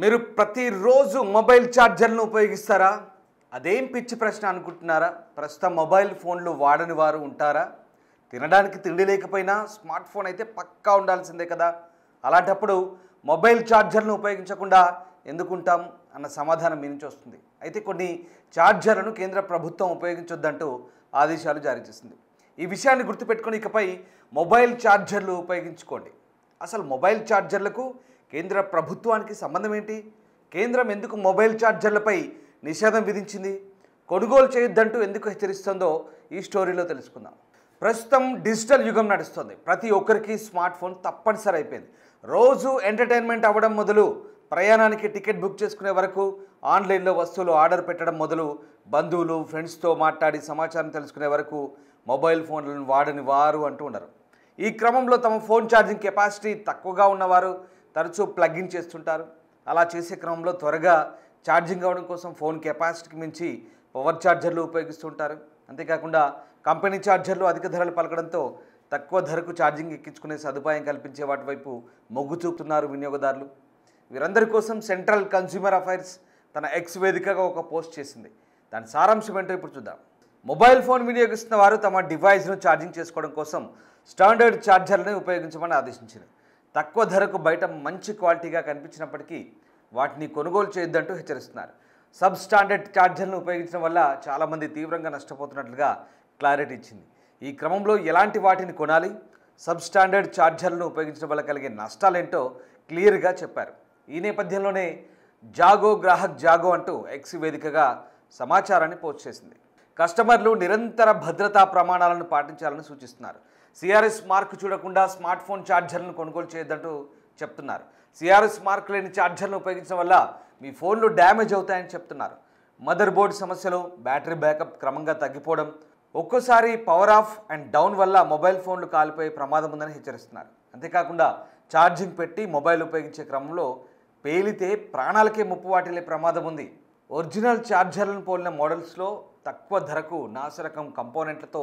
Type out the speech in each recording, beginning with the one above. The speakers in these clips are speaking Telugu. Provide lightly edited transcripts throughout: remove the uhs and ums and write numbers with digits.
మీరు ప్రతిరోజు మొబైల్ ఛార్జర్ను ఉపయోగిస్తారా? అదేం పిచ్చి ప్రశ్న అనుకుంటున్నారా? ప్రస్తుతం మొబైల్ ఫోన్లు వాడని వారు ఉంటారా? తినడానికి తిండి లేకపోయినా స్మార్ట్ ఫోన్ అయితే పక్కా ఉండాల్సిందే కదా. అలాంటప్పుడు మొబైల్ ఛార్జర్ను ఉపయోగించకుండా ఎందుకుంటాం అన్న సమాధానం మీ నుంచి వస్తుంది. అయితే కొన్ని ఛార్జర్లను కేంద్ర ప్రభుత్వం ఉపయోగించొద్దంటూ ఆదేశాలు జారీ చేసింది. ఈ విషయాన్ని గుర్తుపెట్టుకొని ఇకపై మొబైల్ ఛార్జర్లు ఉపయోగించుకోండి. అసలు మొబైల్ ఛార్జర్లకు కేంద్ర ప్రభుత్వానికి సంబంధం ఏంటి? కేంద్రం ఎందుకు మొబైల్ ఛార్జర్లపై నిషేధం విధించింది? కొనుగోలు చేయొద్దంటూ ఎందుకు హెచ్చరిస్తుందో ఈ స్టోరీలో తెలుసుకుందాం. ప్రస్తుతం డిజిటల్ యుగం నడుస్తుంది. ప్రతి ఒక్కరికి స్మార్ట్ ఫోన్ తప్పనిసరి అయిపోయింది. రోజు ఎంటర్టైన్మెంట్ అవ్వడం మొదలు ప్రయాణానికి టికెట్ బుక్ చేసుకునే వరకు, ఆన్లైన్లో వస్తువులు ఆర్డర్ పెట్టడం మొదలు బంధువులు ఫ్రెండ్స్తో మాట్లాడి సమాచారం తెలుసుకునే వరకు మొబైల్ ఫోన్లను వాడని వారు అంటూ ఉండరు. ఈ క్రమంలో తమ ఫోన్ ఛార్జింగ్ కెపాసిటీ తక్కువగా ఉన్నవారు తరచూ ప్లగ్ ఇన్ చేస్తుంటారు. అలా చేసే క్రమంలో త్వరగా ఛార్జింగ్ అవ్వడం కోసం ఫోన్ కెపాసిటీకి మించి పవర్ ఛార్జర్లు ఉపయోగిస్తుంటారు. అంతేకాకుండా కంపెనీ ఛార్జర్లు అధిక ధరలు పలకడంతో తక్కువ ధరకు ఛార్జింగ్ ఎక్కించుకునే సదుపాయం కల్పించే వాటి వైపు మొగ్గు చూపుతున్నారు వినియోగదారులు. వీరందరి కోసం సెంట్రల్ కన్స్యూమర్ అఫైర్స్ తన ఎక్స్ వేదికగా ఒక పోస్ట్ చేసింది. దాని సారాంశం ఏంటో ఇప్పుడు చూద్దాం. మొబైల్ ఫోన్ వినియోగిస్తున్న వారు తమ డివైస్ను ఛార్జింగ్ చేసుకోవడం కోసం స్టాండర్డ్ ఛార్జర్లను ఉపయోగించమని ఆదేశించింది. తక్కువ ధరకు బయట మంచి క్వాలిటీగా కనిపించినప్పటికీ వాటిని కొనుగోలు చేయొద్దంటూ హెచ్చరిస్తున్నారు. సబ్ స్టాండర్డ్ ఛార్జర్లను ఉపయోగించడం వల్ల చాలామంది తీవ్రంగా నష్టపోతున్నట్లుగా క్లారిటీ ఇచ్చింది. ఈ క్రమంలో ఎలాంటి వాటిని కొనాలి, సబ్ స్టాండర్డ్ ఛార్జర్లను ఉపయోగించడం వల్ల కలిగే నష్టాలేంటో క్లియర్గా చెప్పారు. ఈ నేపథ్యంలోనే జాగో గ్రాహక్ జాగో అంటూ ఎక్స్ వేదికగా సమాచారాన్ని పోస్ట్ చేసింది. కస్టమర్లు నిరంతర భద్రతా ప్రమాణాలను పాటించాలని సూచిస్తున్నారు. సిఆర్ఎస్ మార్క్ చూడకుండా స్మార్ట్ ఫోన్ ఛార్జర్లను కొనుగోలు చేయొద్దంటూ చెప్తున్నారు. సిఆర్ఎస్ మార్క్ లేని ఛార్జర్లను ఉపయోగించడం వల్ల మీ ఫోన్లు డ్యామేజ్ అవుతాయని చెప్తున్నారు. మదర్ బోర్డు సమస్యలు, బ్యాటరీ బ్యాకప్ క్రమంగా తగ్గిపోవడం, ఒక్కోసారి పవర్ ఆఫ్ అండ్ డౌన్ వల్ల మొబైల్ ఫోన్లు కాలిపోయే ప్రమాదం ఉందని హెచ్చరిస్తున్నారు. అంతేకాకుండా ఛార్జింగ్ పెట్టి మొబైల్ ఉపయోగించే క్రమంలో పేలితే ప్రాణాలకే ముప్పు వాటిల్లే ప్రమాదం ఉంది. ఒరిజినల్ ఛార్జర్లను పోలిన మోడల్స్లో తక్కువ ధరకు నాసిరకం కంపోనెంట్లతో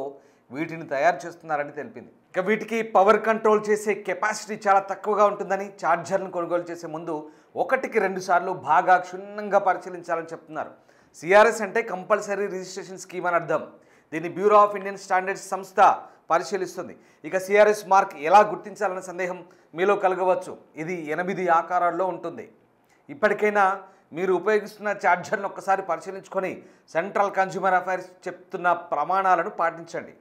వీటిని తయారు చేస్తున్నారని తెలిపింది. ఇక వీటికి పవర్ కంట్రోల్ చేసే కెపాసిటీ చాలా తక్కువగా ఉంటుందని, ఛార్జర్లను కొనుగోలు చేసే ముందు 1-2 సార్లు బాగా క్షుణ్ణంగా పరిశీలించాలని చెప్తున్నారు. సిఆర్ఎస్ అంటే కంపల్సరీ రిజిస్ట్రేషన్ స్కీమ్ అని అర్థం. దీన్ని బ్యూరో ఆఫ్ ఇండియన్ స్టాండర్డ్స్ సంస్థ పరిశీలిస్తుంది. ఇక సిఆర్ఎస్ మార్క్ ఎలా గుర్తించాలన్న సందేహం మీలో కలగవచ్చు. ఇది 8 ఆకారాల్లో ఉంటుంది. ఇప్పటికైనా మీరు ఉపయోగిస్తున్న ఛార్జర్ను ఒక్కసారి పరిశీలించుకొని సెంట్రల్ కన్స్యూమర్ అఫైర్స్ చెప్తున్న ప్రమాణాలను పాటించండి.